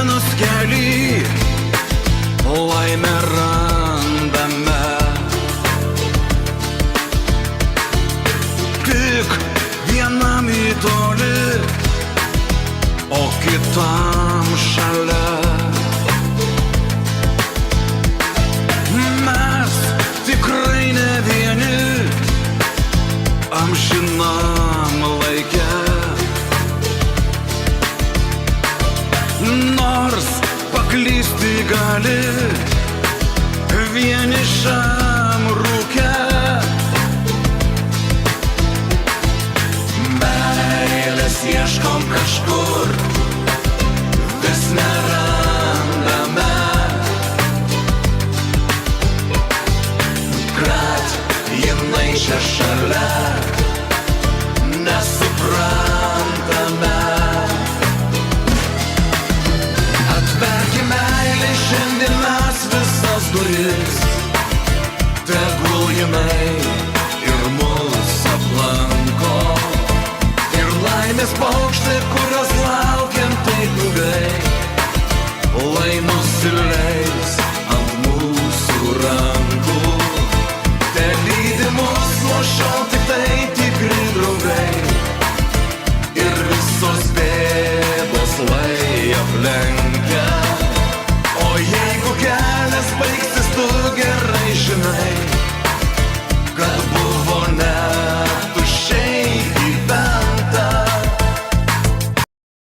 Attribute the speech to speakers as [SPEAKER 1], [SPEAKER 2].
[SPEAKER 1] dienos kely laimę randame. Tik vienam į toli, o kitam šalia. Mes tikrai ne vieni amžinam laike. Nors paklysti gali vienišam rūke. Meilės ieškom kažkur, vis nerandame. Kad jinai čia šalia, nesuprantame. Atverki meilei šiandien mes visas duris, tegul jinai ir mus aplanko. Ir laimės paukštai, kurios